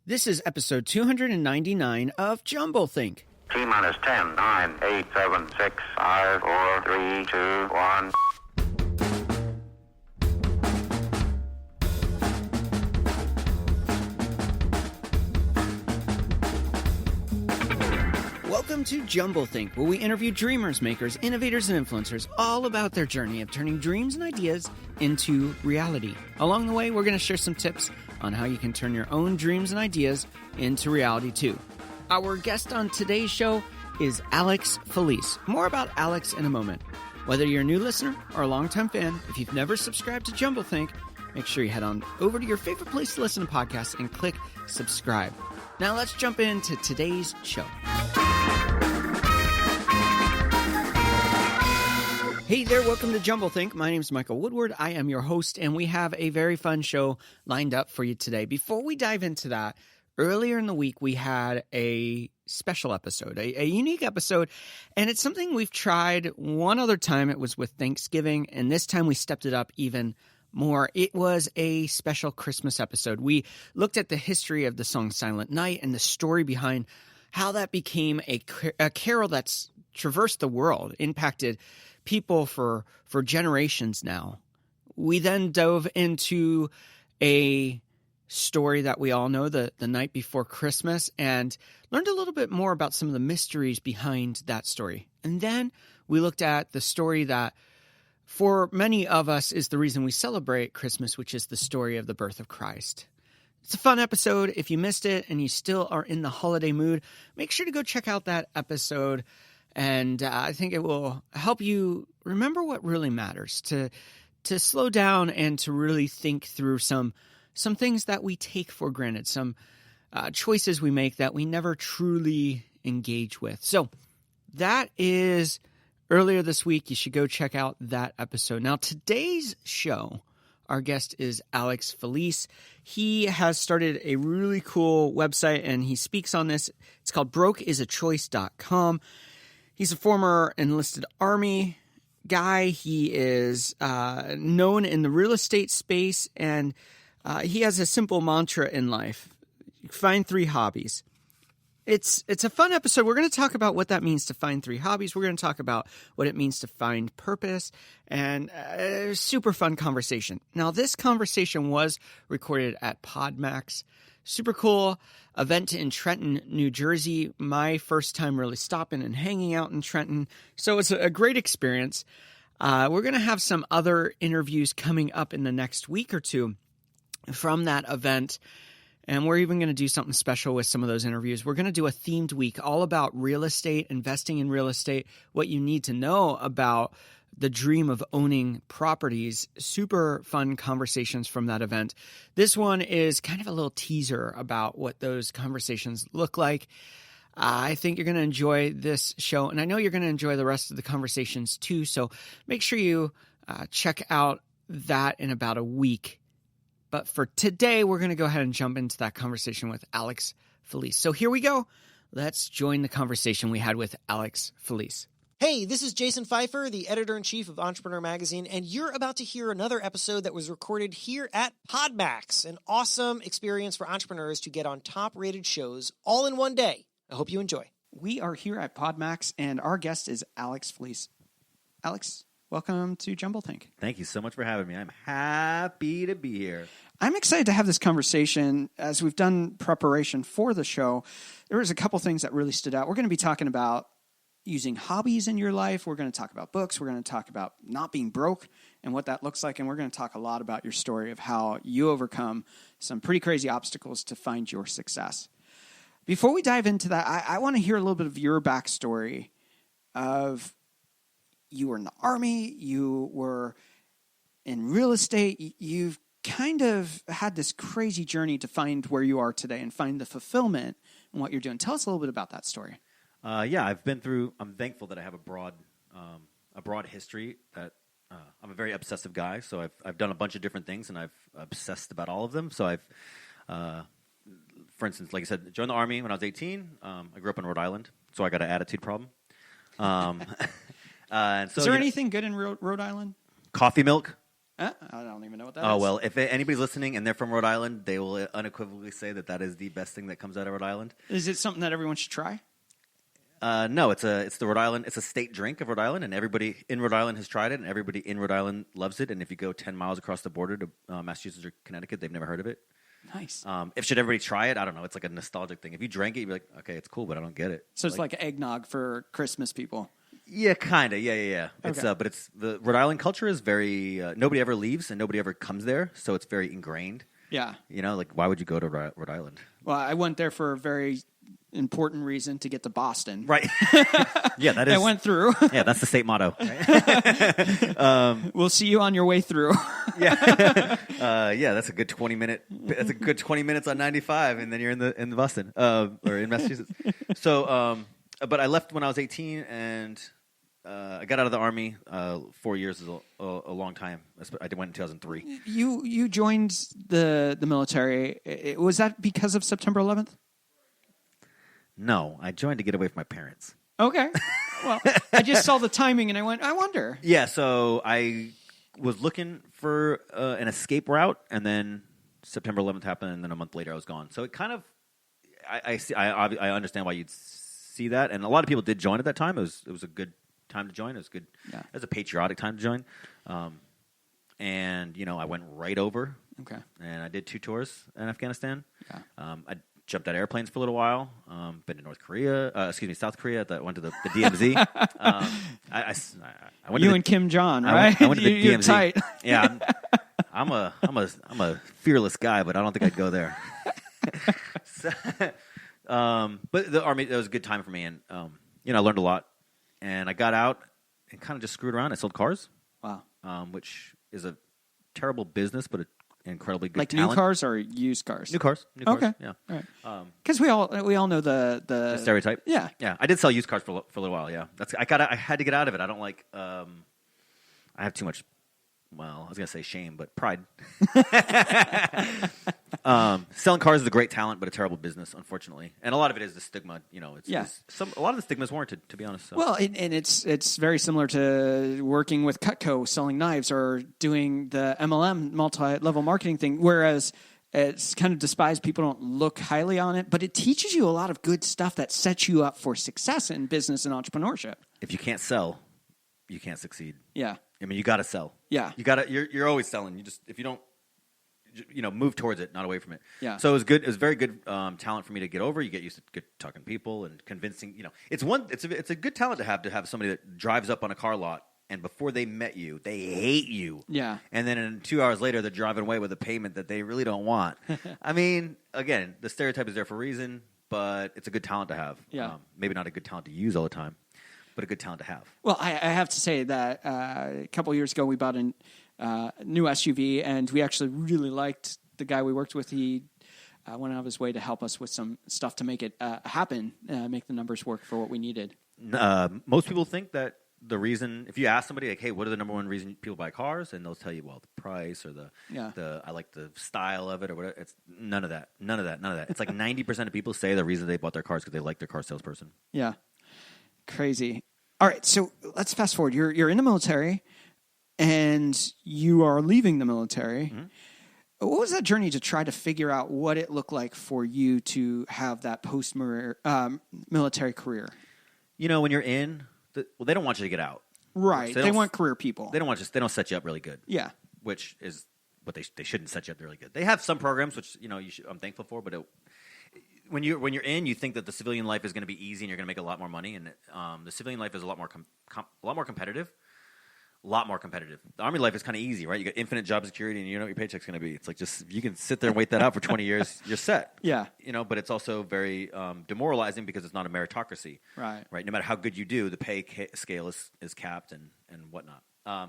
This is episode 299 of Jumble Think. T-minus 10, 9, 8, 7, 6, 5, 4, 3, 2, 1. Welcome to Jumble Think, where we interview dreamers, makers, innovators, and influencers all about their journey of turning dreams and ideas into reality. Along the way, we're going to share some tips on how you can turn your own dreams and ideas into reality too. Our guest on today's show is Alex Felice. More about Alex in a moment. Whether you're a new listener or a longtime fan, if you've never subscribed to Jumble Think, make sure you head on over to your favorite place to listen to podcasts and click subscribe. Now let's jump into today's show. Hey there, welcome to Jumble Think. My name is Michael Woodward. I am your host, and we have a very fun show lined up for you today. Before we dive into that, earlier in the week, we had a special episode, a unique episode, and it's something we've tried one other time. It was with Thanksgiving, and this time we stepped it up even more. It was a special Christmas episode. We looked at the history of the song Silent Night and the story behind how that became a carol that's traversed the world, impacted people for generations now. We then dove into a story that we all know, the night before Christmas, and learned a little bit more about some of the mysteries behind that story. And then we looked at the story that for many of us is the reason we celebrate Christmas, which is the story of the birth of Christ. It's a fun episode. If you missed it and you still are in the holiday mood, make sure to go check out that episode. And I think it will help you remember what really matters, to slow down and to really think through some things that we take for granted, some choices we make that we never truly engage with. So that is earlier this week. You should go check out that episode. Now, today's show, our guest is Alex Felice. He has started a really cool website, and he speaks on this. It's called brokeisachoice.com. He's a former enlisted Army guy. He is known in the real estate space, and he has a simple mantra in life: find 3 hobbies. It's a fun episode. We're going to talk about what that means to find 3 hobbies. We're going to talk about what it means to find purpose, and a super fun conversation. Now, this conversation was recorded at PodMax. Super cool event in Trenton, New Jersey. My first time really stopping and hanging out in Trenton. So it's a great experience. We're going to have some other interviews coming up in the next week or two from that event. And we're even going to do something special with some of those interviews. We're going to do a themed week all about real estate, investing in real estate, what you need to know about the dream of owning properties. Super fun conversations from that event. This one is kind of a little teaser about what those conversations look like. I think you're going to enjoy this show, and I know you're going to enjoy the rest of the conversations too. So make sure you check out that in about a week. But for today, we're going to go ahead and jump into that conversation with Alex Felice. So here we go. Let's join the conversation we had with Alex Felice. Hey, this is Jason Pfeiffer, the editor-in-chief of Entrepreneur Magazine, and you're about to hear another episode that was recorded here at PodMax, an awesome experience for entrepreneurs to get on top-rated shows all in one day. I hope you enjoy. We are here at PodMax, and our guest is Alex Felice. Alex, welcome to Jumble Think. Thank you so much for having me. I'm happy to be here. I'm excited to have this conversation. As we've done preparation for the show, there was a couple things that really stood out. We're going to be talking about using hobbies in your life. We're going to talk about books. We're going to talk about not being broke and what that looks like. And we're going to talk a lot about your story of how you overcome some pretty crazy obstacles to find your success. Before we dive into that, I want to hear a little bit of your backstory of you were in the Army, you were in real estate, you've kind of had this crazy journey to find where you are today and find the fulfillment in what you're doing. Tell us a little bit about that story. I've been through. I'm thankful that I have a broad history. That I'm a very obsessive guy, so I've done a bunch of different things, and I've obsessed about all of them. So for instance, like I said, joined the Army when I was 18. I grew up in Rhode Island, so I got an attitude problem. And so, is there anything good in Rhode Island? Coffee milk. I don't even know what that Oh, is. well, if anybody's listening and they're from Rhode Island, they will unequivocally say that is the best thing that comes out of Rhode Island. Is it something that everyone should try? No, it's the Rhode Island. It's a state drink of Rhode Island, and everybody in Rhode Island has tried it, and everybody in Rhode Island loves it. And if you go 10 miles across the border to Massachusetts or Connecticut, they've never heard of it. Nice. If should everybody try it? I don't know. It's like a nostalgic thing. If you drank it, you'd be like, okay, it's cool, but I don't get it. So it's like eggnog for Christmas people. Yeah, kind of. Yeah. It's Okay. but it's the Rhode Island culture is very nobody ever leaves and nobody ever comes there, so it's very ingrained. Yeah. You know, like why would you go to Rhode Island? Well, I went there for a very important reason to get to Boston. Right. Yeah, that is. I went through. Yeah, that's the state motto. Right? We'll see you on your way through. Yeah, that's a good 20-minute. That's a good 20 minutes on 95, and then you're in Boston or in Massachusetts. So, but I left when I was 18, and I got out of the Army. 4 years is a long time. I went in 2003. You joined the military. Was that because of September 11th? No, I joined to get away from my parents. Okay. Well, I just saw the timing and I went, I wonder. Yeah, so I was looking for an escape route, and then September 11th happened, and then a month later I was gone. So it kind of, I understand why you'd see that, and a lot of people did join at that time. It was a good time to join. It was good. Yeah. It was a patriotic time to join, and I went right over. Okay. And I did 2 tours in Afghanistan. Yeah. I jumped out of airplanes for a little while. Been to South Korea. Went to the DMZ. I went You to and Kim Jong, right? I went to the You're DMZ. tight. Yeah, I'm a fearless guy, but I don't think I'd go there. But the Army, that was a good time for me, and I learned a lot. And I got out and kind of just screwed around. I sold cars. Wow. Which is a terrible business, but an incredibly good Like talent. new cars or used cars? New cars. Okay. Yeah. All right. Because we all know the stereotype. Yeah. Yeah. I did sell used cars for a little while. Yeah. I had to get out of it. I don't like. I have too much. Well, I was gonna say shame, but pride. Selling cars is a great talent, but a terrible business, unfortunately. And a lot of it is the stigma. A lot of the stigma is warranted, to be honest. So. Well, and it's very similar to working with Cutco, selling knives, or doing the MLM, multi-level marketing thing, whereas it's kind of despised. People don't look highly on it, but it teaches you a lot of good stuff that sets you up for success in business and entrepreneurship. If you can't sell, you can't succeed. Yeah. I mean, you got to sell. Yeah. You're always selling. If you don't, move towards it, not away from it. Yeah. So it was good. It was very good talent for me to get over. You get used to good talking people and convincing. It's a good talent to have somebody that drives up on a car lot, and before they met you, they hate you. Yeah. And then 2 hours later, they're driving away with a payment that they really don't want. I mean, again, the stereotype is there for a reason, but it's a good talent to have. Yeah. Maybe not a good talent to use all the time, but a good talent to have. Well, I have to say that a couple of years ago we bought a new SUV, and we actually really liked the guy we worked with. He went out of his way to help us with some stuff to make it happen, make the numbers work for what we needed. Most people think that the reason, if you ask somebody like, "Hey, what are the number one reason people buy cars?" and they'll tell you, "Well, the price or the I like the style of it or whatever." It's none of that. It's like 90% of people say the reason they bought their cars because they like their car salesperson. Yeah, crazy. All right, so let's fast forward. You're in the military, and you are leaving the military. Mm-hmm. What was that journey to try to figure out what it looked like for you to have that post-military career? When you're in, they don't want you to get out. Right. They want career people. They don't set you up really good. Yeah. Which is what they shouldn't set you up really good. They have some programs which I'm thankful for, but when you're in, you think that the civilian life is going to be easy and you're going to make a lot more money, and the civilian life is a lot more competitive. A lot more competitive. The Army life is kind of easy, right? You got infinite job security, and you know what your paycheck's going to be. It's like just you can sit there and wait that out for 20 years, you're set. Yeah. But it's also very demoralizing because it's not a meritocracy. Right. Right. No matter how good you do, the pay scale is capped and whatnot.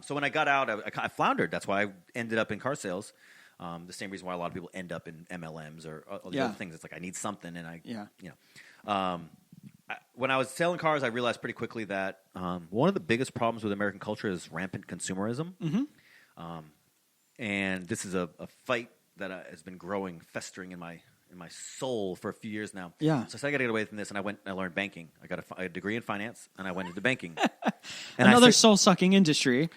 So when I got out, I floundered. That's why I ended up in car sales. The same reason why a lot of people end up in MLMs or all the other things. It's like I need something, and when I was selling cars, I realized pretty quickly that one of the biggest problems with American culture is rampant consumerism. Mm-hmm. And this is a fight that has been growing, festering in my soul for a few years now. Yeah. So I said, I got to get away from this, and I learned banking. I got a degree in finance, and I went into banking. Another soul-sucking industry.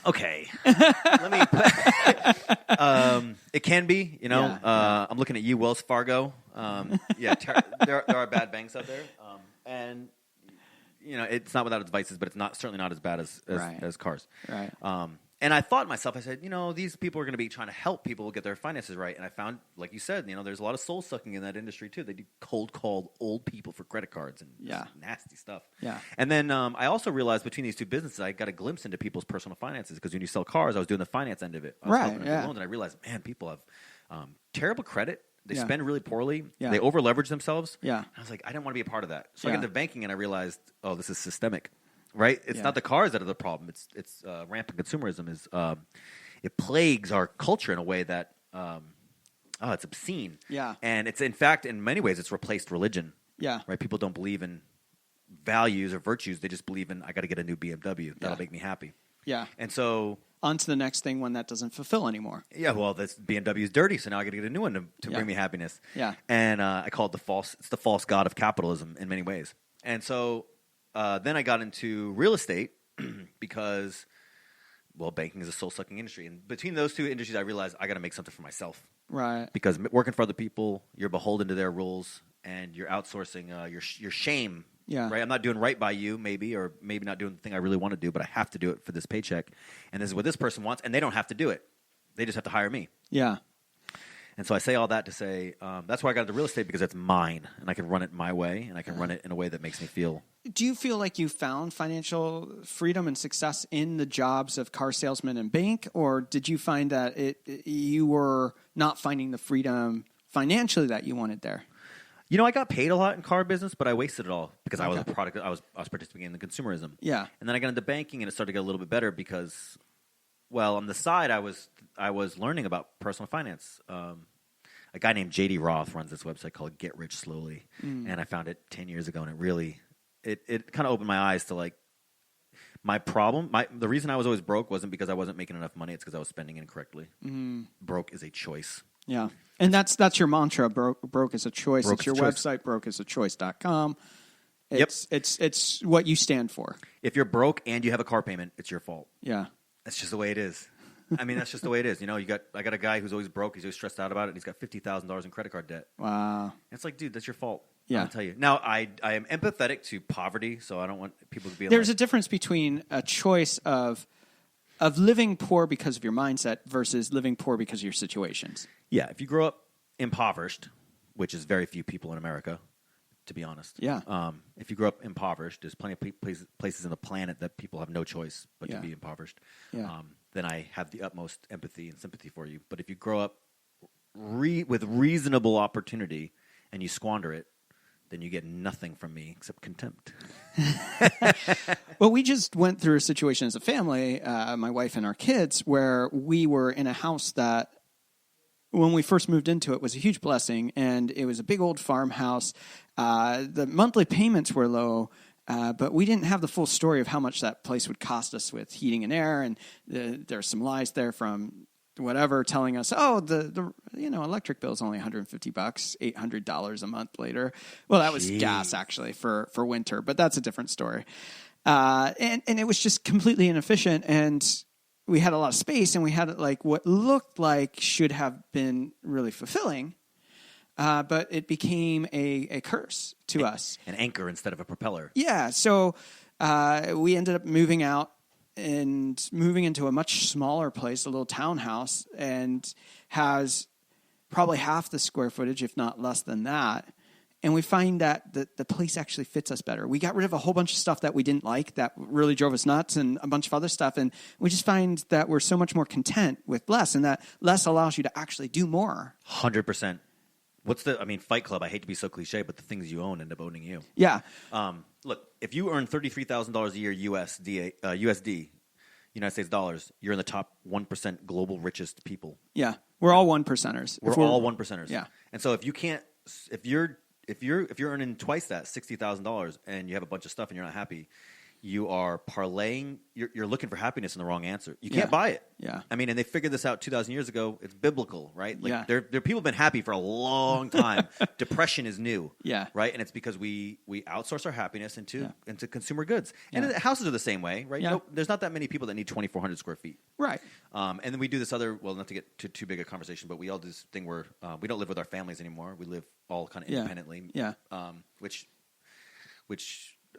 Okay. Let me put, it can be, I'm looking at you, Wells Fargo. There are bad banks out there. And, it's not without its vices, but it's certainly not as bad as cars. Right. And I thought to myself, I said, these people are going to be trying to help people get their finances right. And I found, like you said, there's a lot of soul sucking in that industry too. They do cold call old people for credit cards and nasty stuff. Yeah. And then I also realized between these two businesses, I got a glimpse into people's personal finances because when you sell cars, I was doing the finance end of it. I was helping them get loans, and I realized, man, people have terrible credit. They spend really poorly. Yeah. They over leverage themselves. Yeah. And I was like, I didn't want to be a part of that. So I got into banking and I realized, oh, this is systemic. Right? It's not the cars that are the problem. It's rampant consumerism. It plagues our culture in a way that it's obscene. Yeah. And it's, in fact, in many ways, it's replaced religion. Yeah. Right? People don't believe in values or virtues. They just believe in, I got to get a new BMW. That'll make me happy. Yeah. And so... on to the next thing when that doesn't fulfill anymore. Yeah, well, this BMW is dirty, so now I got to get a new one to bring me happiness. Yeah. And I call it the false god of capitalism in many ways. And so... then I got into real estate because, banking is a soul-sucking industry. And between those two industries, I realized I got to make something for myself. Right. Because working for other people, you're beholden to their rules, and you're outsourcing your shame. Yeah. Right? I'm not doing right by you, maybe, or maybe not doing the thing I really want to do, but I have to do it for this paycheck. And this is what this person wants, and they don't have to do it. They just have to hire me. Yeah. And so I say all that to say that's why I got into real estate, because it's mine, and I can run it my way, and I can run it in a way that makes me feel. Do you feel like you found financial freedom and success in the jobs of car salesman and bank, or did you find that you were not finding the freedom financially that you wanted there? I got paid a lot in car business, but I wasted it all because I was a product. I was participating in the consumerism. Yeah. And then I got into banking, and it started to get a little bit better because, on the side, I was learning about personal finance. A guy named J.D. Roth runs this website called Get Rich Slowly, and I found it 10 years ago, and it really it kind of opened my eyes to like my problem. The reason I was always broke wasn't because I wasn't making enough money; it's because I was spending incorrectly. Broke is a choice. Yeah, and that's your mantra. Broke is a choice. Broke it's your is a choice. website, brokeis a choice.com. Yep. It's what you stand for. If you're broke and you have a car payment, it's your fault. Yeah. That's just the way it is. I mean, that's just the way it is. I got a guy who's always broke. He's always stressed out about it. And he's got $50,000 in credit card debt. Wow. And it's like, dude, that's your fault. Yeah. I'll tell you. Now, I am empathetic to poverty, so I don't want people to be. There's a difference between a choice of living poor because of your mindset versus living poor because of your situations. Yeah. If you grow up impoverished, which is very few people in America, to be honest. Yeah. If you grow up impoverished, there's plenty of places on the planet that people have no choice but to be impoverished. Yeah. Then I have the utmost empathy and sympathy for you. But if you grow up with reasonable opportunity and you squander it, then you get nothing from me except contempt. Well, we just went through a situation as a family, my wife and our kids, where we were in a house that when we first moved into it was a huge blessing, and it was a big old farmhouse. The monthly payments were low, but we didn't have the full story of how much that place would cost us with heating and air, and there's some lies there from whatever telling us, the electric bill is only $150, $800 a month later. Well, that was gas actually for winter, but that's a different story. And it was just completely inefficient, and we had a lot of space, and we had like what looked like should have been really fulfilling. But it became a curse to us. An anchor instead of a propeller. Yeah. So we ended up moving out and moving into a much smaller place, a little townhouse, and has probably half the square footage, if not less than that. And we find that the place actually fits us better. We got rid of a whole bunch of stuff that we didn't like that really drove us nuts, and a bunch of other stuff. And we just find that we're so much more content with less, and that less allows you to actually do more. 100%. Fight Club, I hate to be so cliche, but the things you own end up owning you. Yeah. Look, if you earn $33,000 a year USD, United States dollars, you're in the top 1% global richest people. Yeah. We're all one percenters. We're all one percenters. Yeah. And so if you're earning twice that, $60,000, and you have a bunch of stuff and you're not happy, you are parlaying. You're looking for happiness in the wrong answer. You can't buy it. Yeah. I mean, and they figured this out 2,000 years ago. It's biblical, right? Like Yeah. there people have been happy for a long time. Depression is new. Yeah. Right. And it's because we outsource our happiness into consumer goods. And Yeah. houses are the same way, right? Yeah. No, there's not that many people that need 2,400 square feet. Right. And then we do this other, well, not to get too big a conversation, but we all do this thing where we don't live with our families anymore. We live all kind of independently. Yeah. Which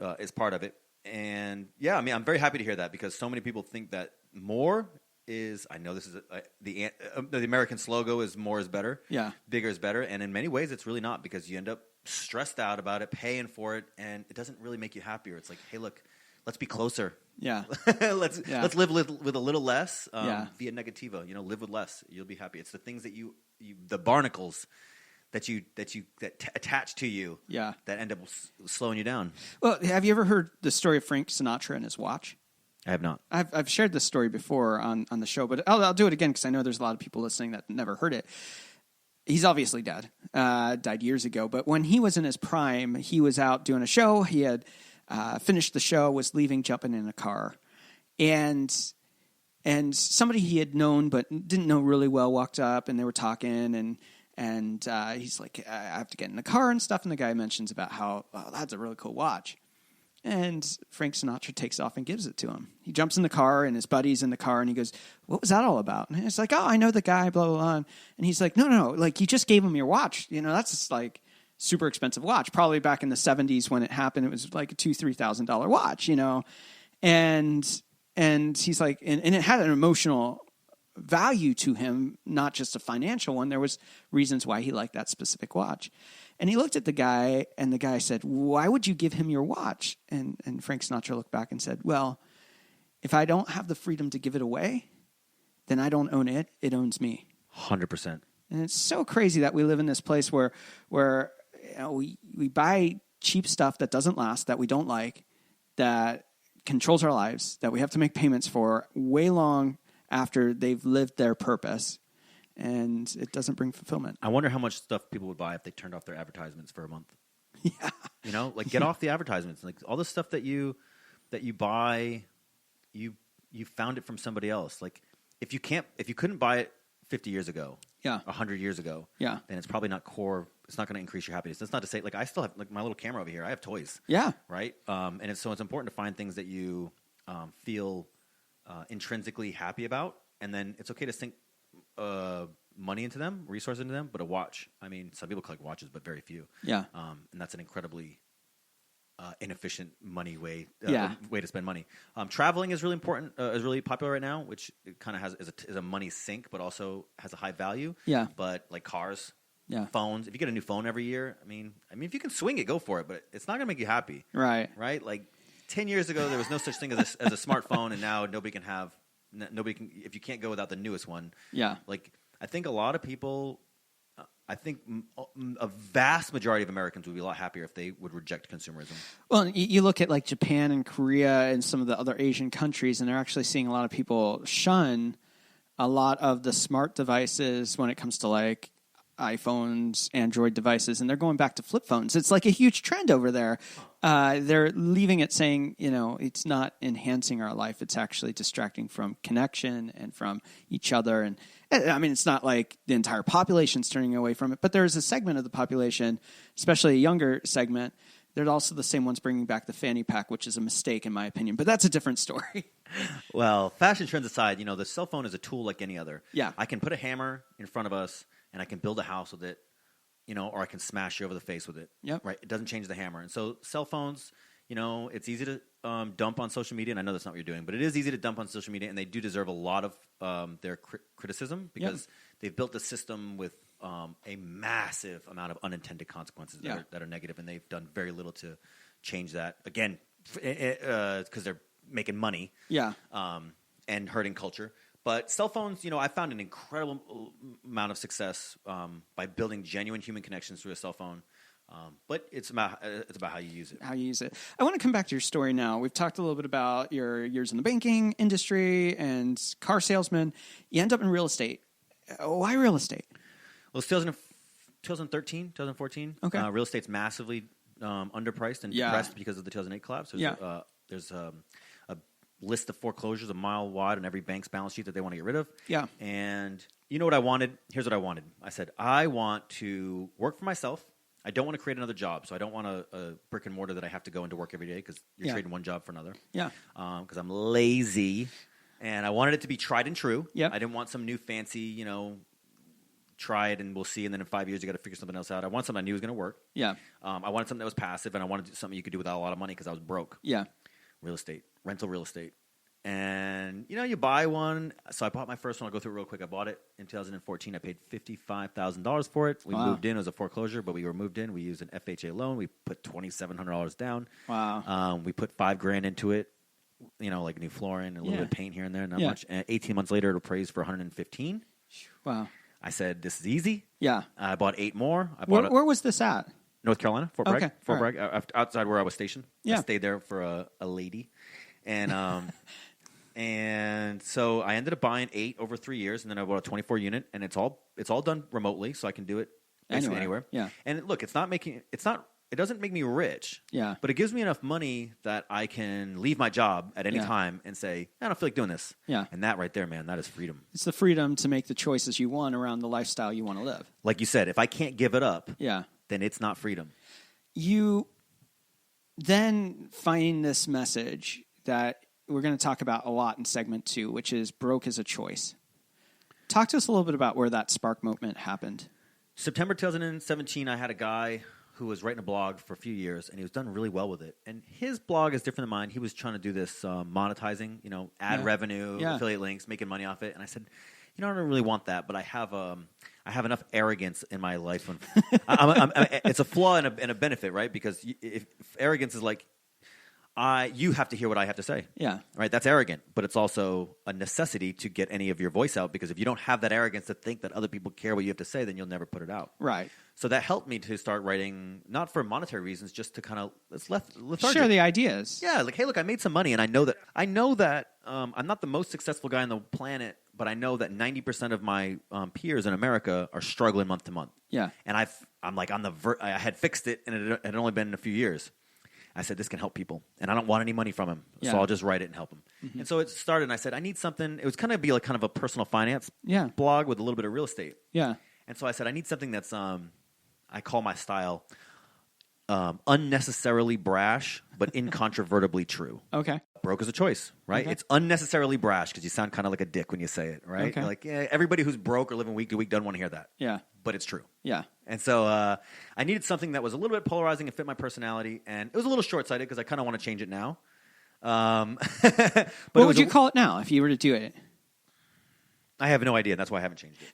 is part of it. And yeah, I mean, I'm very happy to hear that because so many people think that more is, I know this is the American slogan is more is better. Yeah. Bigger is better. And in many ways, it's really not because you end up stressed out about it, paying for it, and it doesn't really make you happier. It's like, hey, look, let's be closer. Yeah. let's live with a little less via negativa. Live with less. You'll be happy. It's the things that you the barnacles that attach to you that end up slowing you down. Well, have you ever heard the story of Frank Sinatra and his watch? I have not. I've shared this story before on the show, but I'll do it again because I know there's a lot of people listening that never heard it. He's obviously dead, died years ago. But when he was in his prime, he was out doing a show. He had finished the show, was leaving, jumping in a car. And somebody he had known but didn't know really well walked up, and they were talking, and he's like, I have to get in the car and stuff. And the guy mentions about how, oh, that's a really cool watch. And Frank Sinatra takes off and gives it to him. He jumps in the car, and his buddy's in the car, and he goes, what was that all about? And it's like, oh, I know the guy, blah, blah, blah. And he's like, no. Like, you just gave him your watch. That's just like super expensive watch. Probably back in the 70s when it happened, it was like a $2,000-$3,000 watch, And he's like, and it had an emotional value to him, not just a financial one. There was reasons why he liked that specific watch. And he looked at the guy, and the guy said, why would you give him your watch? And Frank Sinatra looked back and said, well, if I don't have the freedom to give it away, then I don't own it. It owns me. 100%. And it's so crazy that we live in this place where we buy cheap stuff that doesn't last, that we don't like, that controls our lives, that we have to make payments for way long after they've lived their purpose. And it doesn't bring fulfillment. I wonder how much stuff people would buy if they turned off their advertisements for a month. Yeah. Get off the advertisements. Like all the stuff that you buy, you found it from somebody else. Like if you couldn't buy it 50 years ago, 100 years ago, then it's probably not core. It's not going to increase your happiness. That's not to say, like, I still have like my little camera over here. I have toys. Yeah. Right. And it's important to find things that you feel intrinsically happy about, and then it's okay to sink money into them, resources into them. But a watch, I mean, some people collect watches, but very few. Yeah. And that's an incredibly inefficient way to spend money. Traveling is really important, is really popular right now, which kind of is a money sink, but also has a high value. Yeah. But like cars, phones, if you get a new phone every year, I mean, if you can swing it, go for it, but it's not going to make you happy. Right. Right. Like 10 years ago, there was no such thing as a smartphone, and now nobody can, if you can't go without the newest one. Yeah. Like, I think a lot of people, a vast majority of Americans would be a lot happier if they would reject consumerism. Well, you look at like Japan and Korea and some of the other Asian countries, and they're actually seeing a lot of people shun a lot of the smart devices when it comes to like iPhones, Android devices, and they're going back to flip phones. It's like a huge trend over there. They're leaving it saying, it's not enhancing our life. It's actually distracting from connection and from each other. And I mean, it's not like the entire population's turning away from it, but there's a segment of the population, especially a younger segment. They're also the same ones bringing back the fanny pack, which is a mistake in my opinion, but that's a different story. Well, fashion trends aside, the cell phone is a tool like any other. Yeah. I can put a hammer in front of us, and I can build a house with it, or I can smash you over the face with it. Yep. Right. It doesn't change the hammer. And so cell phones, it's easy to dump on social media, and I know that's not what you're doing, but it is easy to dump on social media, and they do deserve a lot of their criticism because they've built a system with a massive amount of unintended consequences that are negative, and they've done very little to change that. Again, because they're making money and hurting culture. But cell phones, I found an incredible amount of success by building genuine human connections through a cell phone. But it's about how you use it. How you use it. I want to come back to your story now. We've talked a little bit about your years in the banking industry and car salesman. You end up in real estate. Why real estate? Well, it's 2013, 2014. Okay. Real estate's massively underpriced and depressed because of the 2008 collapse. There's there's a list of foreclosures a mile wide on every bank's balance sheet that they want to get rid of. Yeah. And you know what I wanted? Here's what I wanted. I said, I want to work for myself. I don't want to create another job. So I don't want a brick and mortar that I have to go into work every day because you're trading one job for another. Yeah. Because I'm lazy. And I wanted it to be tried and true. Yep. I didn't want some new fancy, try it and we'll see. And then in 5 years, you got to figure something else out. I wanted something I knew was going to work. Yeah. I wanted something that was passive, and I wanted something you could do without a lot of money because I was broke. Yeah. Real estate, rental real estate. And, you buy one. So I bought my first one. I'll go through it real quick. I bought it in 2014. I paid $55,000 for it. We moved in. It was a foreclosure, but we were moved in. We used an FHA loan. We put $2,700 down. Wow. We put $5,000 into it, like new flooring, a little bit of paint here and there, not much. And 18 months later, it appraised for $115,000. Wow. I said, this is easy. Yeah. I bought 8 more. Where was this at? North Carolina, Fort Bragg. Okay. Fort Bragg, outside where I was stationed. Yeah. I stayed there for a lady. And and so I ended up buying 8 over 3 years, and then I bought a 24 unit, and it's all done remotely, so I can do it basically anywhere. Yeah. And look, it doesn't make me rich. Yeah. But it gives me enough money that I can leave my job at any time and say, I don't feel like doing this. Yeah. And that right there, man, that is freedom. It's the freedom to make the choices you want around the lifestyle you want to live. Like you said, if I can't give it up, then it's not freedom. You then find this message that we're going to talk about a lot in segment 2, which is broke is a choice. Talk to us a little bit about where that spark moment happened. September 2017, I had a guy who was writing a blog for a few years, and he was done really well with it. And his blog is different than mine. He was trying to do this monetizing, ad revenue, affiliate links, making money off it. And I said, I don't really want that, but I have enough arrogance in my life. It's a flaw and a benefit, right? Because if arrogance is like, you have to hear what I have to say. Yeah. Right? That's arrogant, but it's also a necessity to get any of your voice out, because if you don't have that arrogance to think that other people care what you have to say, then you'll never put it out. Right. So that helped me to start writing, not for monetary reasons, just to kind of lethargic. Share the ideas. Yeah, like, hey, look, I made some money, and I know that I'm not the most successful guy on the planet, but I know that 90% of my peers in America are struggling month to month. Yeah. And I'm like I had fixed it, and it had only been a few years. I said, this can help people, and I don't want any money from him, so I'll just write it and help them. Mm-hmm. And so it started, and I said, I need something. It was kind of a personal finance blog with a little bit of real estate. Yeah. And so I said, I need something that's, I call my style, unnecessarily brash, but incontrovertibly true. Okay. Broke is a choice, right? Okay. It's unnecessarily brash because you sound kind of like a dick when you say it, right? Okay. You're like, everybody who's broke or living week to week doesn't want to hear that. Yeah. But it's true. Yeah. And so I needed something that was a little bit polarizing and fit my personality, and it was a little short-sighted because I kind of want to change it now. What would you call it now if you were to do it? I have no idea. That's why I haven't changed it.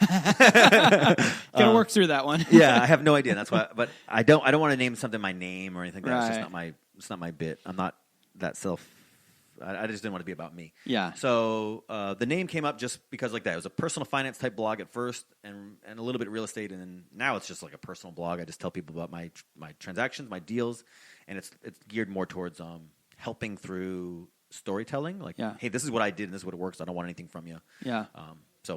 Gotta work through that one. Yeah, I have no idea. That's why. But I don't want to name something my name or anything. That's just not my. It's not my bit. I'm not that self. I just didn't want to be about me. Yeah. So the name came up just because like that. It was a personal finance type blog at first, and a little bit of real estate, and then now it's just like a personal blog. I just tell people about my transactions, my deals, and it's geared more towards helping through storytelling. Like, hey, this is what I did, and this is what it works. I don't want anything from you. Yeah.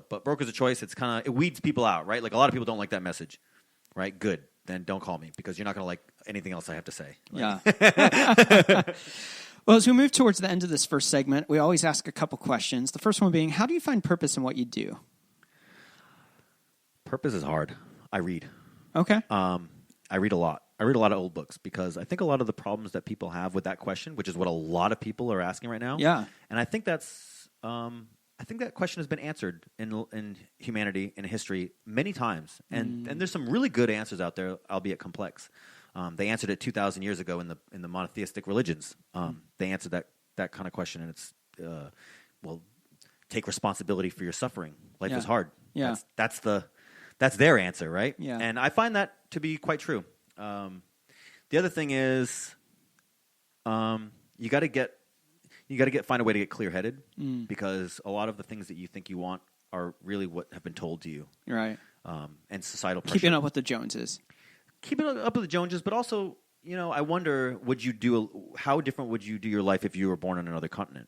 But broker's a choice. It's kind of, it weeds people out, right? Like a lot of people don't like that message, right? Good. Then don't call me because you're not going to like anything else I have to say. Like, yeah. Well, as we move towards the end of this first segment, we always ask a couple questions. The first one being, how do you find purpose in what you do? Purpose is hard. I read. Okay. I read a lot. I read a lot of old books because I think a lot of the problems that people have with that question, which is what a lot of people are asking right now. Yeah. And I think that's, I think that question has been answered in humanity, in history, many times. And there's some really good answers out there, albeit complex. They answered it 2,000 years ago in the monotheistic religions. They answered that kind of question, and it's, take responsibility for your suffering. Life is hard. Yeah. That's their answer, right? Yeah. And I find that to be quite true. The other thing is, you got to find a way to get clear-headed because a lot of the things that you think you want are really what have been told to you. Right. And societal pressure. Keeping up with the Joneses. Keeping up with the Joneses, but also, I wonder, how different would you do your life if you were born on another continent?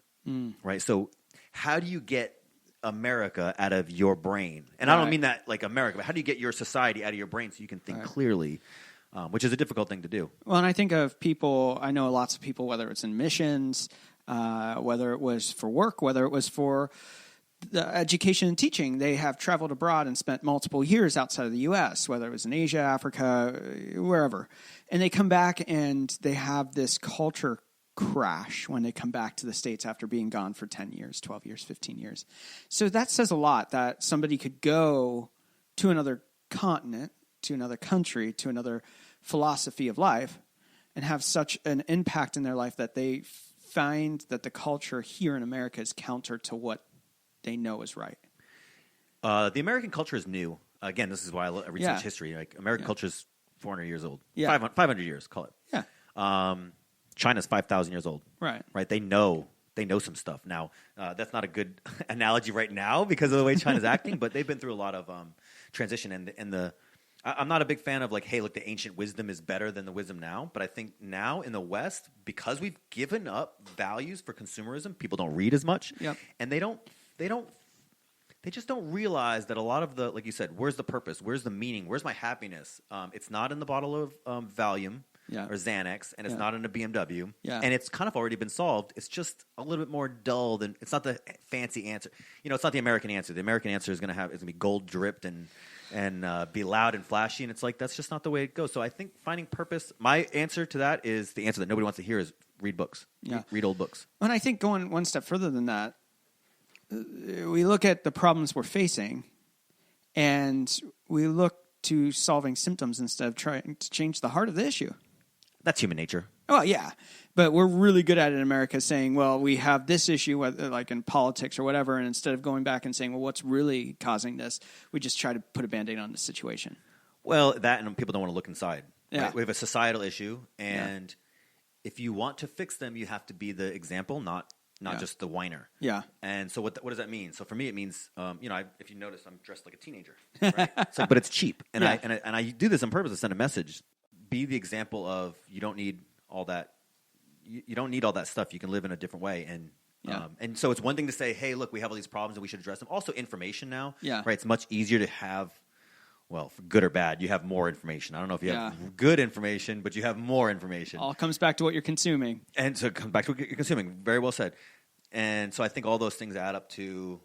Right? So how do you get America out of your brain? And I don't mean that like America, but how do you get your society out of your brain so you can think clearly? which is a difficult thing to do. Well, and I think of people, I know lots of people, whether it's in missions, whether it was for work, whether it was for the education and teaching, they have traveled abroad and spent multiple years outside of the U.S., whether it was in Asia, Africa, wherever. And they come back and they have this culture crash when they come back to the States after being gone for 10 years, 12 years, 15 years. So that says a lot that somebody could go to another continent, to another country, to another philosophy of life, and have such an impact in their life that they find that the culture here in America is counter to what they know is right. The American culture is new. Again, this is why I research history. Like American culture is 400 years old. 500 years, call it. Yeah. China's 5,000 years old. Right. They know some stuff. Now, that's not a good analogy right now because of the way China's acting, but they've been through a lot of transition. And I'm not a big fan of like, hey, look, the ancient wisdom is better than the wisdom now. But I think now in the West, because we've given up values for consumerism, people don't read as much. Yep. And they just don't realize that a lot of the, like you said, where's the purpose? Where's the meaning? Where's my happiness? It's not in the bottle of Valium or Xanax, and it's not in a BMW. Yeah. And it's kind of already been solved. It's just a little bit more dull than, it's not the fancy answer. It's not the American answer. The American answer is going to be gold dripped and be loud and flashy. And it's like, that's just not the way it goes. So I think finding purpose, my answer to that is the answer that nobody wants to hear is read books. Yeah. Read old books. And I think going one step further than that, we look at the problems we're facing and we look to solving symptoms instead of trying to change the heart of the issue. That's human nature. Oh, yeah. But we're really good at it in America saying, well, we have this issue, whether, like in politics or whatever, and instead of going back and saying, well, what's really causing this, we just try to put a Band-Aid on the situation. Well, that and people don't want to look inside. Yeah. Right? We have a societal issue, and if you want to fix them, you have to be the example, not just the whiner. Yeah. And so what does that mean? So for me, it means, if you notice, I'm dressed like a teenager, right? But it's cheap. And I do this on purpose to send a message. Be the example of you don't need all that. You don't need all that stuff. You can live in a different way. And so it's one thing to say, hey, look, we have all these problems and we should address them. Also information now. Yeah. Right. It's much easier to have, well, for good or bad, you have more information. I don't know if you have good information, but you have more information. All comes back to what you're consuming. And so it comes back to what you're consuming. Very well said. And so I think all those things add up to,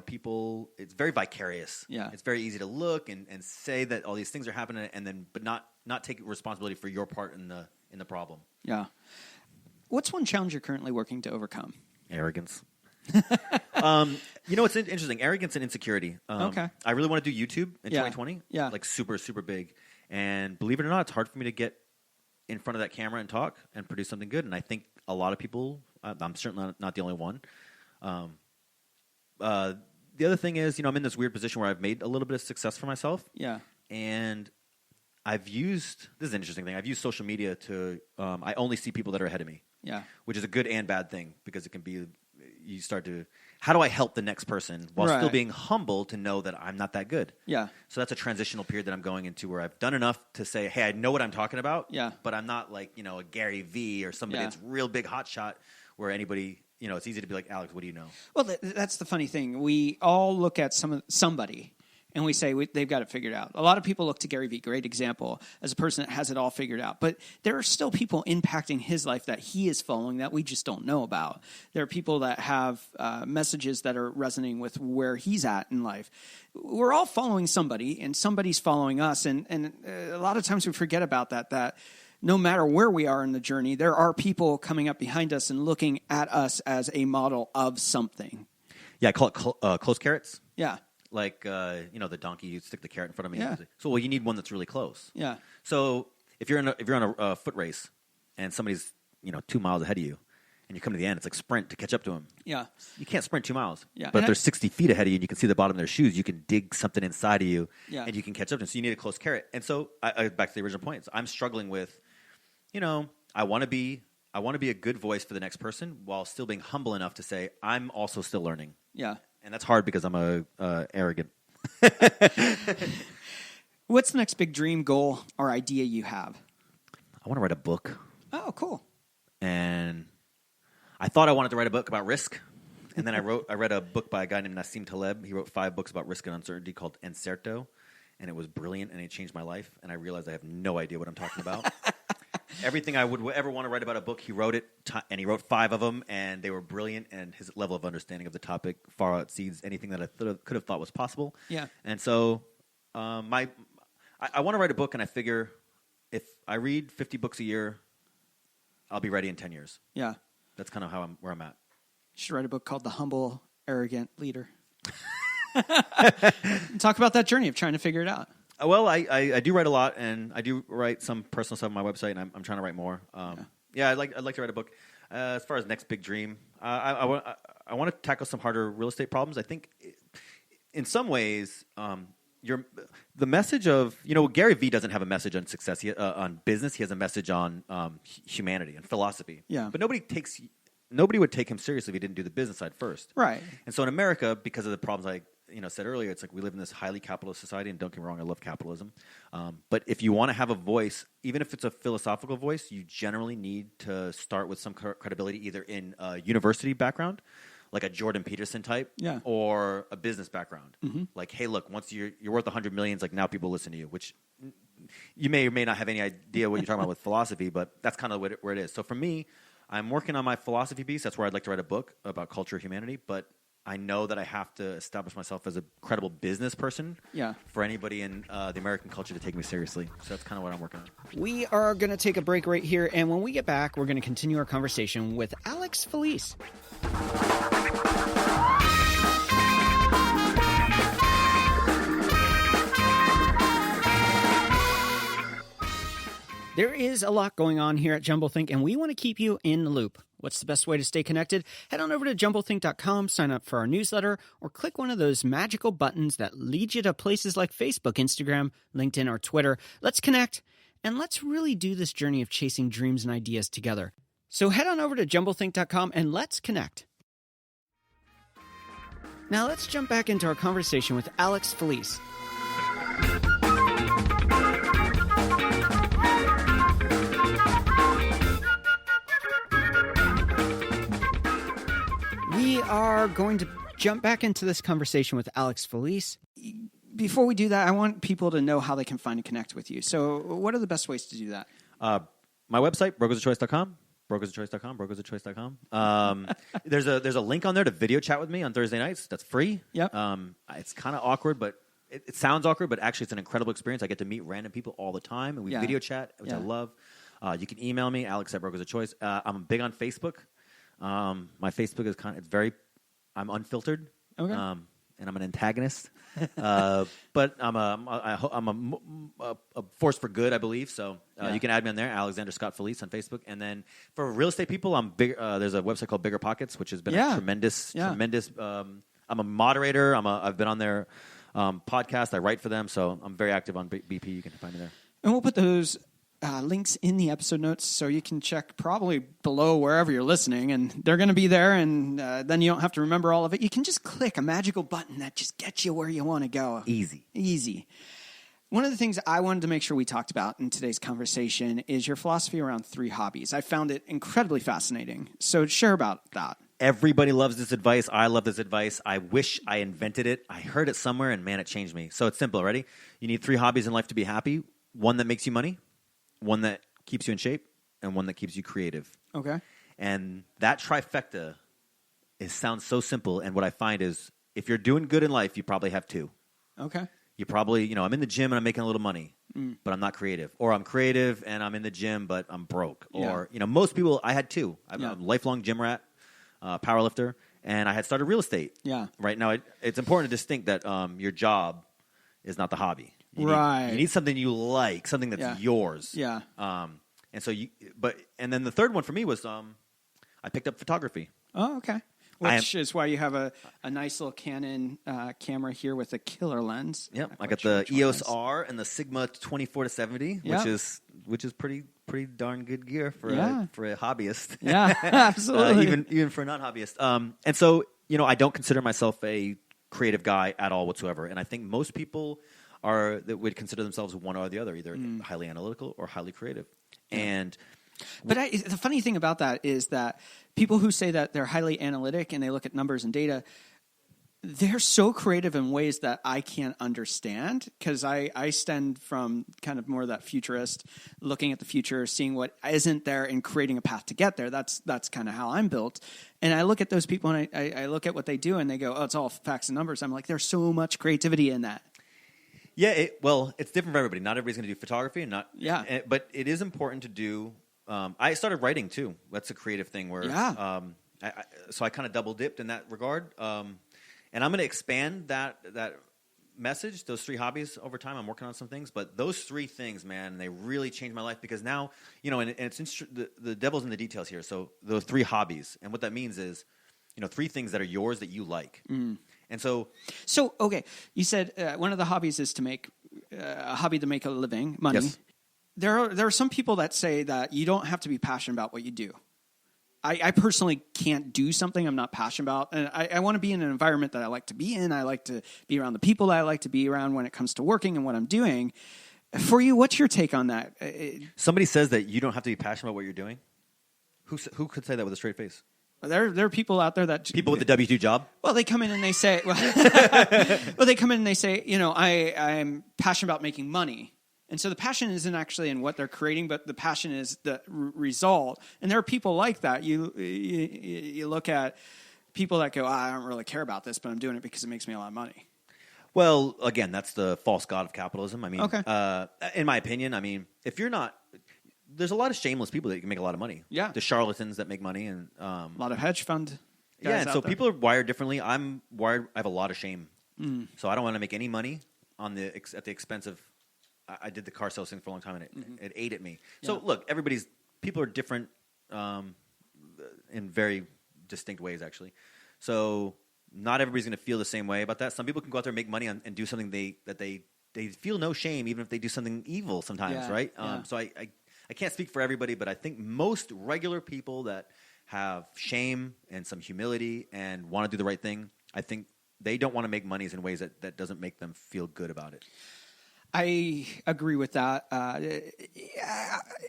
people, it's very vicarious. Yeah. It's very easy to look and say that all these things are happening and then, but not take responsibility for your part in the problem. Yeah. What's one challenge you're currently working to overcome? Arrogance. It's interesting. Arrogance and insecurity. Okay. I really want to do YouTube in 2020. Yeah. Like super, super big. And believe it or not, it's hard for me to get in front of that camera and talk and produce something good. And I think a lot of people, I'm certainly not the only one. The other thing is, I'm in this weird position where I've made a little bit of success for myself. Yeah. And this is an interesting thing. I've used social media to, I only see people that are ahead of me. Yeah. Which is a good and bad thing because it can be, you start to, how do I help the next person while still being humble to know that I'm not that good? Yeah. So that's a transitional period that I'm going into where I've done enough to say, hey, I know what I'm talking about. Yeah. But I'm not like, a Gary V or somebody that's real big hot shot where anybody, it's easy to be like, Alex, what do you know? Well, that's the funny thing. We all look at somebody and we say they've got it figured out. A lot of people look to Gary Vee, great example, as a person that has it all figured out. But there are still people impacting his life that he is following that we just don't know about. There are people that have messages that are resonating with where he's at in life. We're all following somebody, and somebody's following us. And a lot of times we forget about that no matter where we are in the journey, there are people coming up behind us and looking at us as a model of something. Yeah, I call it close carrots. Yeah. Like, the donkey, you stick the carrot in front of me. Yeah. So, you need one that's really close. Yeah. So, if you're on a foot race and somebody's, 2 miles ahead of you and you come to the end, it's like sprint to catch up to them. Yeah. You can't sprint 2 miles. Yeah. But if they're 60 feet ahead of you and you can see the bottom of their shoes, you can dig something inside of you and you can catch up to them. So, you need a close carrot. And so, back to the original point, I'm struggling with, I want to be a good voice for the next person while still being humble enough to say, I'm also still learning. Yeah. And that's hard because I'm arrogant. What's the next big dream, goal, or idea you have? I want to write a book. Oh, cool. And I thought I wanted to write a book about risk. And then I read a book by a guy named Nassim Taleb. He wrote 5 books about risk and uncertainty called Encerto. and it was brilliant, and it changed my life. And I realized I have no idea what I'm talking about. Everything I would ever want to write about a book, he wrote it, and he wrote 5 of them, and they were brilliant. And his level of understanding of the topic far exceeds anything that I could have thought was possible. Yeah. And so, I want to write a book, and I figure if I read 50 books a year, I'll be ready in 10 years. Yeah. That's kind of where I'm at. You should write a book called The Humble, Arrogant Leader. Talk about that journey of trying to figure it out. Well, I do write a lot, and I do write some personal stuff on my website, and I'm trying to write more. I'd like to write a book. As far as next big dream, I want to tackle some harder real estate problems. I think, in some ways, the message of Gary Vee doesn't have a message on success, on business. He has a message on humanity and philosophy. Yeah. But nobody would take him seriously if he didn't do the business side first. Right. I And so in America, because of the problems I said earlier, it's like we live in this highly capitalist society, and don't get me wrong, I love capitalism. But if you want to have a voice, even if it's a philosophical voice, you generally need to start with some credibility, either in a university background, like a Jordan Peterson type, or a business background. Mm-hmm. Like, hey, look, once you're worth $100 million, it's like now people listen to you, which you may or may not have any idea what you're talking about with philosophy, but that's kind of where it is. So for me, I'm working on my philosophy piece. That's where I'd like to write a book about culture of humanity, but I know that I have to establish myself as a credible business person for anybody in the American culture to take me seriously. So that's kind of what I'm working on. We are going to take a break right here, and when we get back, we're going to continue our conversation with Alex Felice. There is a lot going on here at JumbleThink, and we want to keep you in the loop. What's the best way to stay connected? Head on over to JumbleThink.com, sign up for our newsletter, or click one of those magical buttons that lead you to places like Facebook, Instagram, LinkedIn, or Twitter. Let's connect, and let's really do this journey of chasing dreams and ideas together. So head on over to JumbleThink.com, and let's connect. Now let's jump back into our conversation with Alex Felice. We are going to jump back into this conversation with Alex Felice. Before we do that, I want people to know how they can find and connect with you. So what are the best ways to do that? My website, brokersofchoice.com. Brokersofchoice.com. There's a link on there to video chat with me on Thursday nights. That's free. Yep. It's kind of awkward, but it sounds awkward, but actually it's an incredible experience. I get to meet random people all the time, and we video chat, which I love. You can email me, alex@brokersofchoice. I'm big on Facebook. My Facebook is I'm unfiltered. Okay. And I'm an antagonist. But I'm a force for good, I believe. So you can add me on there, Alexander Scott Felice on Facebook. And then for real estate people, I'm big. There's a website called Bigger Pockets, which has been a tremendous. I'm a moderator. I've been on their podcast. I write for them, so I'm very active on BP. You can find me there. And we'll put those links in the episode notes, so you can check probably below wherever you're listening, and they're going to be there, and then you don't have to remember all of it. You can just click a magical button that just gets you where you want to go. Easy. One of the things I wanted to make sure we talked about in today's conversation is your philosophy around 3 hobbies. I found it incredibly fascinating. So share about that. Everybody loves this advice. I love this advice. I wish I invented it. I heard it somewhere, and man, it changed me. So it's simple. Ready? You need 3 hobbies in life to be happy. One that makes you money, one that keeps you in shape, and one that keeps you creative. Okay. And that trifecta sounds so simple. And what I find is if you're doing good in life, you probably have 2. Okay. You probably, I'm in the gym and I'm making a little money, but I'm not creative. Or I'm creative and I'm in the gym, but I'm broke. Or, most people, I had 2. I'm a lifelong gym rat, power lifter, and I had started real estate. Yeah. Right now, it's important to distinct that your job is not the hobby. You need something you like, something that's yours. Yeah. And so and then the third one for me was I picked up photography. Oh, okay. Which is why you have a nice little Canon camera here with a killer lens. Yep, I got the EOS R and the Sigma 24-70, which is pretty darn good gear for a hobbyist. Yeah, absolutely. even for a non-hobbyist. And so I don't consider myself a creative guy at all whatsoever. And I think most people that would consider themselves one or the other, either highly analytical or highly creative. Yeah. But the funny thing about that is that people who say that they're highly analytic and they look at numbers and data, they're so creative in ways that I can't understand, because I stem from kind of more that futurist, looking at the future, seeing what isn't there and creating a path to get there. That's kind of how I'm built. And I look at those people and I look at what they do and they go, oh, it's all facts and numbers. I'm like, there's so much creativity in that. Yeah, well, it's different for everybody. Not everybody's going to do photography, but it is important to do. I started writing too. That's a creative thing where, so I kind of double dipped in that regard. And I'm going to expand that message, those 3 hobbies over time. I'm working on some things, but those 3 things, man, they really changed my life, because now, and it's the devil's in the details here. So those 3 hobbies, and what that means is, 3 things that are yours that you like. Mm. And so okay, you said one of the hobbies is to make a hobby to make a living, money. Yes. There are some people that say that you don't have to be passionate about what you do. I personally can't do something I'm not passionate about. And I want to be in an environment that I like to be in. I like to be around the people that I like to be around when it comes to working and what I'm doing. For you, what's your take on that? Somebody says that you don't have to be passionate about what you're doing. Who could say that with a straight face? There are people out there that... People with a W-2 job? Well, they come in and they say... I'm passionate about making money. And so the passion isn't actually in what they're creating, but the passion is the result. And there are people like that. You look at people that go, I don't really care about this, but I'm doing it because it makes me a lot of money. Well, again, that's the false god of capitalism. I mean, okay. In my opinion, if you're not... There's a lot of shameless people that can make a lot of money. Yeah. The charlatans that make money. And a lot of hedge fund guys. Yeah, and so out there. people are wired differently. I'm wired... I have a lot of shame. So I don't want to make any money at the expense of... I did the car sales thing for a long time, and it ate at me. So look, people are different in very distinct ways, actually. So not everybody's going to feel the same way about that. Some people can go out there and make money and do something that they feel no shame, even if they do something evil sometimes, right? So I can't speak for everybody, but I think most regular people that have shame and some humility and want to do the right thing, I think they don't want to make monies in ways that doesn't make them feel good about it. I agree with that.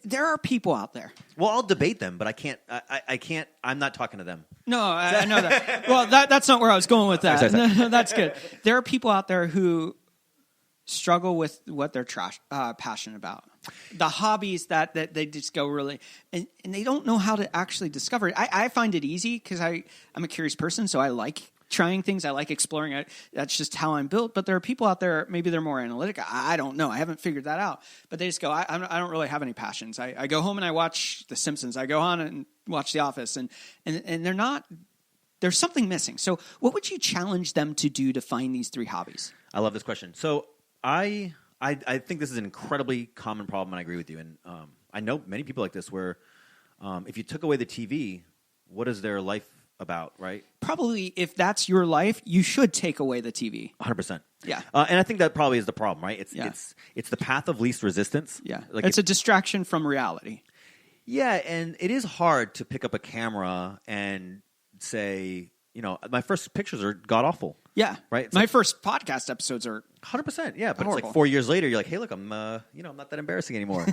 There are people out there. Well, I'll debate them, but I can't. I can't. I'm not talking to them. No, I know that. Well, that's not where I was going with that. No, that's good. There are people out there who struggle with what they're passionate about. The hobbies that they just go really, and they don't know how to actually discover it. I find it easy because I'm a curious person, so I like trying things. I like exploring it. That's just how I'm built. But there are people out there, maybe they're more analytic. I don't know. I haven't figured that out. But they just go, I don't really have any passions. I go home and I watch The Simpsons. I go on and watch The Office. And they're not, there's something missing. So what would you challenge them to do to find these 3 hobbies? I love this question. So I think this is an incredibly common problem, and I agree with you. And I know many people like this where if you took away the TV, what is their life about, right? Probably, if that's your life, you should take away the TV. 100%. Yeah. And I think that probably is the problem, right? It's the path of least resistance. Yeah. It's a distraction from reality. Yeah, and it is hard to pick up a camera and say, my first pictures are god-awful. Yeah. Right? My first podcast episodes are 100%, yeah. But horrible. It's like 4 years later, you're like, hey, look, I'm not that embarrassing anymore.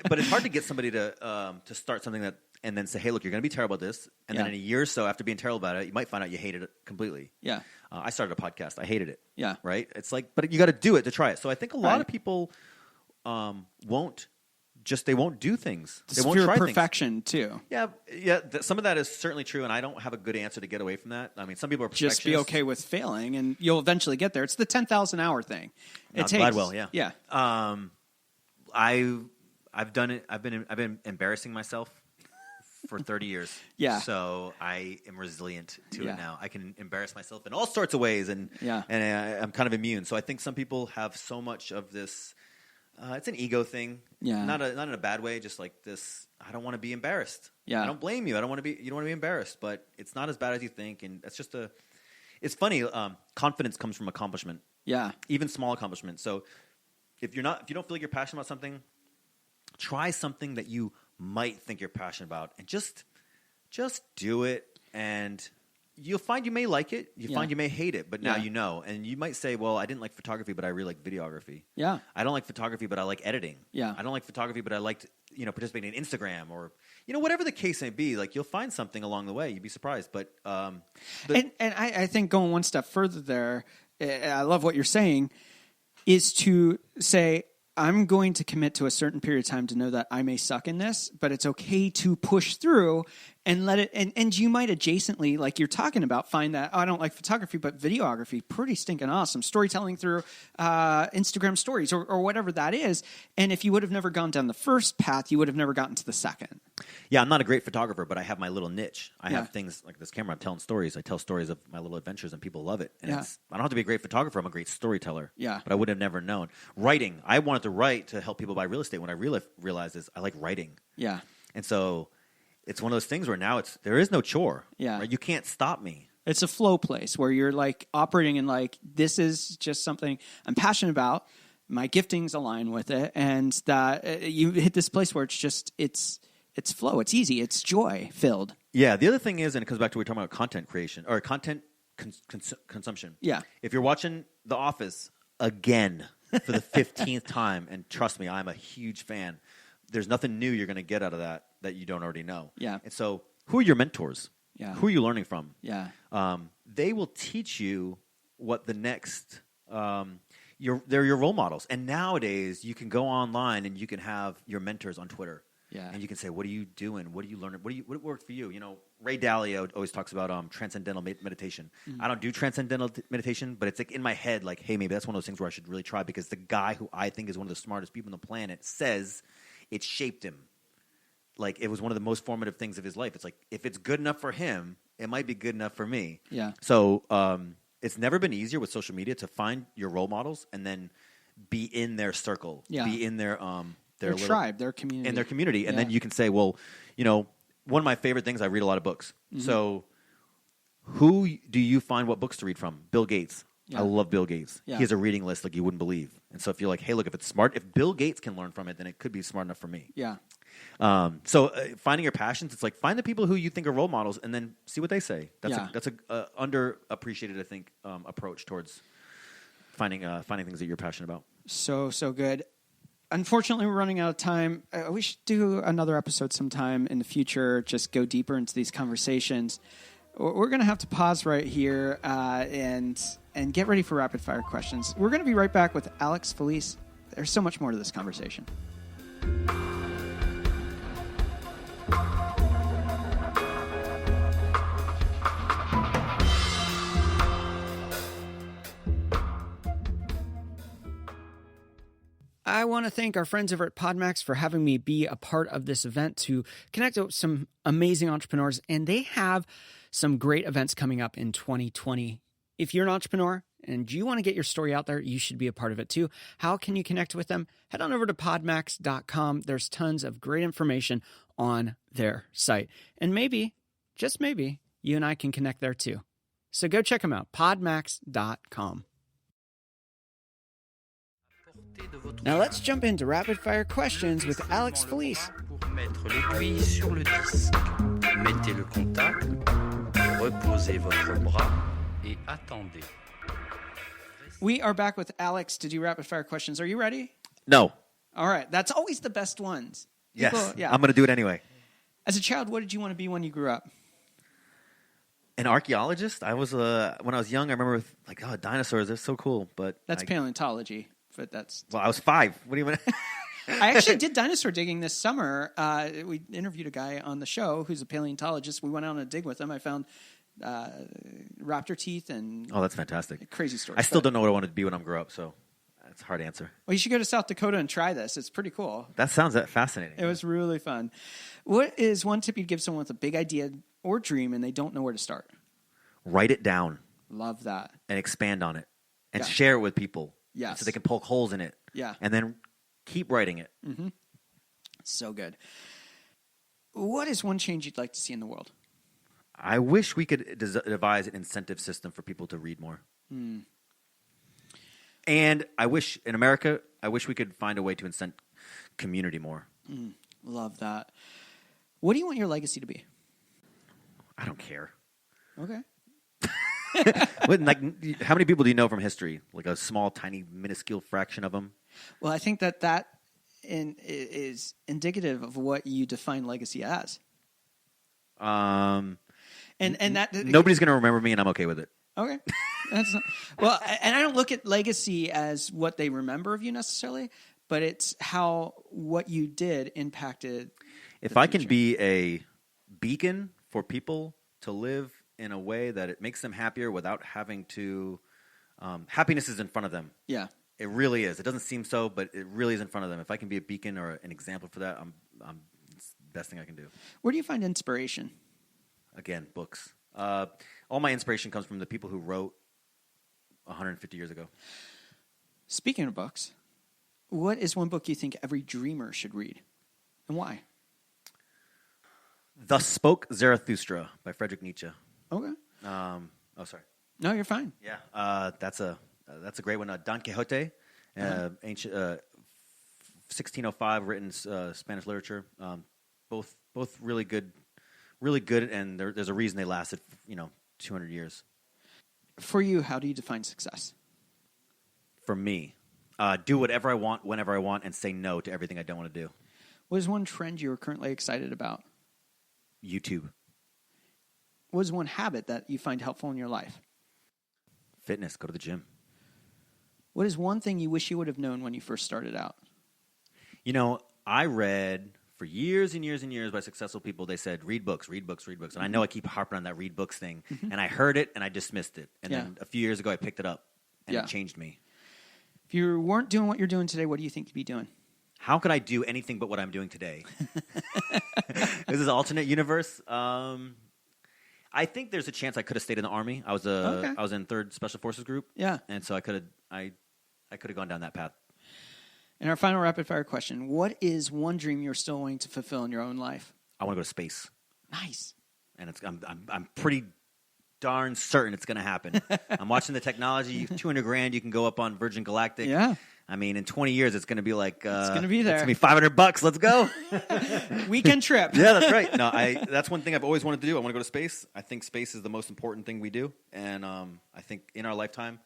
But it's hard to get somebody to start something and then say, hey, look, you're going to be terrible at this. And then in a year or so, after being terrible about it, you might find out you hated it completely. Yeah. I started a podcast. I hated it. Yeah. Right? It's like, but you got to do it to try it. So I think a lot of people won't do things. They won't try perfection too. Yeah. Some of that is certainly true, and I don't have a good answer to get away from that. I mean, some people are perfectionists. Just be okay with failing, and you'll eventually get there. It's the 10,000 hour thing. Gladwell, yeah. Yeah. I've done it. I've been embarrassing myself for 30 years. Yeah. So I am resilient to it now. I can embarrass myself in all sorts of ways, and I'm kind of immune. So I think some people have so much of this. It's an ego thing. Yeah. Not in a bad way. Just like this. I don't want to be embarrassed. Yeah. I don't blame you. You don't want to be embarrassed, but it's not as bad as you think. And that's just it's funny. Confidence comes from accomplishment. Yeah. Even small accomplishment. So if you don't feel like you're passionate about something, try something that you might think you're passionate about, and just do it. And you'll find you may like it. You find you may hate it, but now you know. And you might say, well, I didn't like photography, but I really like videography. Yeah. I don't like photography, but I like editing. Yeah. I don't like photography, but I liked, participating in Instagram or whatever the case may be. Like you'll find something along the way. You'd be surprised. But and I think going one step further there, I love what you're saying, is to say, I'm going to commit to a certain period of time to know that I may suck in this, but it's okay to push through and let it. And you might adjacently, like you're talking about, find that, I don't like photography, but videography, pretty stinking awesome. Storytelling through Instagram stories or whatever that is. And if you would have never gone down the first path, you would have never gotten to the second. Yeah, I'm not a great photographer, but I have my little niche. I have things like this camera. I'm telling stories. I tell stories of my little adventures, and people love it. And I don't have to be a great photographer. I'm a great storyteller. Yeah. But I would have never known. Writing. I wanted to write to help people buy real estate. When I realized is I like writing. Yeah. And so it's one of those things where now there is no chore. Yeah. Right? You can't stop me. It's a flow place where you're like operating in like, this is just something I'm passionate about. My giftings align with it. And that you hit this place where it's flow. It's easy. It's joy filled. Yeah. The other thing is, and it comes back to what we're talking about content creation or content consumption. Yeah. If you're watching The Office again for the 15th time, and trust me, I'm a huge fan, there's nothing new you're going to get out of that you don't already know. Yeah. And so who are your mentors? Yeah. Who are you learning from? Yeah. They will teach you what the next they're your role models. And nowadays you can go online and you can have your mentors on Twitter. Yeah. And you can say, what are you doing? What are you learning? What worked for you? Ray Dalio always talks about transcendental meditation. Mm-hmm. I don't do transcendental meditation, but it's like in my head, like, hey, maybe that's one of those things where I should really try, because the guy who I think is one of the smartest people on the planet says it shaped him. Like it was one of the most formative things of his life. It's like, if it's good enough for him, it might be good enough for me. Yeah. So it's never been easier with social media to find your role models and then be in their circle, be in their tribe, their community. In their community. And then you can say, well, one of my favorite things, I read a lot of books. Mm-hmm. So who do you find what books to read from? Bill Gates. Yeah. I love Bill Gates. Yeah. He has a reading list like you wouldn't believe. And so if you're like, hey, look, if it's smart, if Bill Gates can learn from it, then it could be smart enough for me. Yeah. So finding your passions, it's like find the people who you think are role models and then see what they say. That's a underappreciated, I think, approach towards finding things that you're passionate about. So good. Unfortunately, we're running out of time. We should do another episode sometime in the future, just go deeper into these conversations. We're going to have to pause right here and get ready for rapid fire questions. We're going to be right back with Alex, Felice. There's so much more to this conversation. I want to thank our friends over at PodMax for having me be a part of this event to connect with some amazing entrepreneurs, and they have some great events coming up in 2020. If you're an entrepreneur and you want to get your story out there, you should be a part of it too. How can you connect with them? Head on over to podmax.com. There's tons of great information on their site. And maybe, just maybe, you and I can connect there too. So go check them out, podmax.com. Now let's jump into rapid fire questions with Alex, Felice. Mettre l'aiguille sur le disque. Mettez le contact. Reposez votre bras et attendez. We are back with Alex to do rapid fire questions. Are you ready? No. All right. That's always the best ones. Yes. I'm going to do it anyway. As a child, what did you want to be when you grew up? An archaeologist. I was when I was young. I remember like, oh, dinosaurs. They're so cool. But that's paleontology. But that's well, I was 5. What do you want? I actually did dinosaur digging this summer. We interviewed a guy on the show who's a paleontologist. We went out on a dig with him. I found raptor teeth and oh, that's fantastic. Crazy story. I still don't know what I wanted to be when I grow up, so that's a hard answer. Well, you should go to South Dakota and try this. It's pretty cool. That sounds fascinating. It was really fun. What is one tip you'd give someone with a big idea or dream and they don't know where to start? Write it down. Love that. And expand on it. And share it with people. Yes. So they can poke holes in it. Yeah. And then keep writing it. Mm-hmm. So good. What is one change you'd like to see in the world? I wish we could devise an incentive system for people to read more. Mm. And I wish, in America, we could find a way to incent community more. Mm. Love that. What do you want your legacy to be? I don't care. Okay. Like, how many people do you know from history? Like a small, tiny, minuscule fraction of them? Well, I think that is indicative of what you define legacy as. And that nobody's going to remember me, and I'm okay with it. Okay. Well, and I don't look at legacy as what they remember of you necessarily, but it's how what you did impacted. If I can be a beacon for people to live in a way that it makes them happier without having to, happiness is in front of them. Yeah. It really is. It doesn't seem so, but it really is in front of them. If I can be a beacon or an example for that, it's the best thing I can do. Where do you find inspiration? Again, books. All my inspiration comes from the people who wrote 150 years ago. Speaking of books, what is one book you think every dreamer should read, and why? Thus Spoke Zarathustra by Friedrich Nietzsche. Okay. Sorry. No, you're fine. Yeah. That's a great one. Don Quixote, ancient 1605 written Spanish literature. Both really good, and there's a reason they lasted 200 years. For you, how do you define success? For me, do whatever I want, whenever I want, and say no to everything I don't want to do. What is one trend you're currently excited about? YouTube. What is one habit that you find helpful in your life? Fitness. Go to the gym. What is one thing you wish you would have known when you first started out? I read for years and years and years by successful people. They said, read books, read books, read books. And I know I keep harping on that read books thing. Mm-hmm. And I heard it and I dismissed it. And then a few years ago I picked it up and it changed me. If you weren't doing what you're doing today, what do you think you'd be doing? How could I do anything but what I'm doing today? This is an alternate universe. I think there's a chance I could have stayed in the Army. I was in 3rd Special Forces Group. Yeah. And so I could have gone down that path. And our final rapid-fire question, what is one dream you're still wanting to fulfill in your own life? I want to go to space. Nice. And I'm pretty darn certain it's going to happen. I'm watching the technology. $200,000, you can go up on Virgin Galactic. Yeah. I mean, in 20 years, it's going to be like... it's going to be there. It's going to be $500. Let's go. Weekend trip. Yeah, that's right. No, that's one thing I've always wanted to do. I want to go to space. I think space is the most important thing we do. And I think in our lifetime,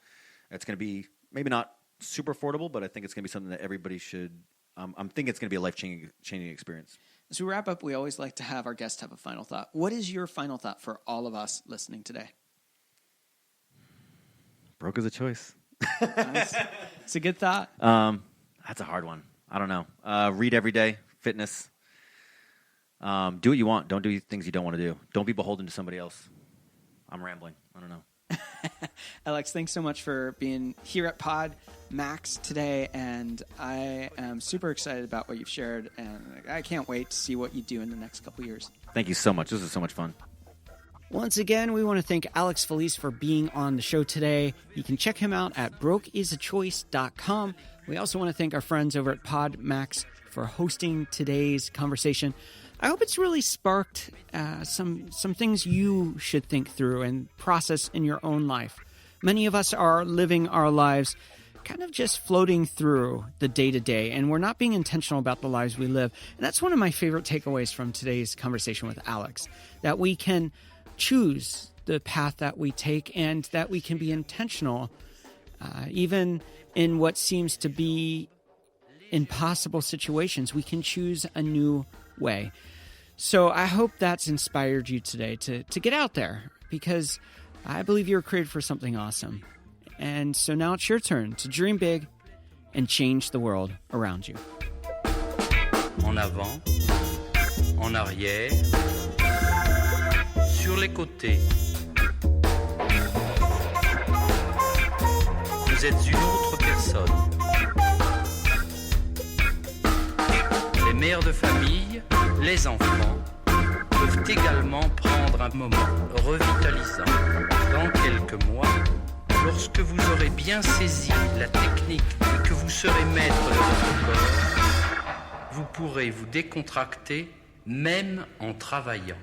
it's going to be maybe not super affordable, but I think it's going to be something that everybody should... I'm thinking it's going to be a life-changing experience. As we wrap up, we always like to have our guests have a final thought. What is your final thought for all of us listening today? Broke is a choice. Nice. It's a good thought. That's a hard one. I don't know. Read every day. Fitness. Do what you want. Don't do things you don't want to do. Don't be beholden to somebody else. I'm rambling. I don't know. Alex, thanks so much for being here at Pod Max today, and I am super excited about what you've shared, and I can't wait to see what you do in the next couple years. Thank you so much. This was so much fun. Once again, we want to thank Alex Felice for being on the show today. You can check him out at brokeisachoice.com. We also want to thank our friends over at Pod Max for hosting today's conversation. I hope it's really sparked some things you should think through and process in your own life. Many of us are living our lives kind of just floating through the day-to-day, and we're not being intentional about the lives we live. And that's one of my favorite takeaways from today's conversation with Alex, that we can choose the path that we take and that we can be intentional, even in what seems to be impossible situations. We can choose a new way. So I hope that's inspired you today to get out there, because I believe you were created for something awesome. And so now it's your turn to dream big and change the world around you. En avant, en arrière, sur les côtés. Vous êtes une autre personne. Les mères de famille, les enfants peuvent également prendre un moment revitalisant. Dans quelques mois, lorsque vous aurez bien saisi la technique et que vous serez maître de votre corps, vous pourrez vous décontracter même en travaillant.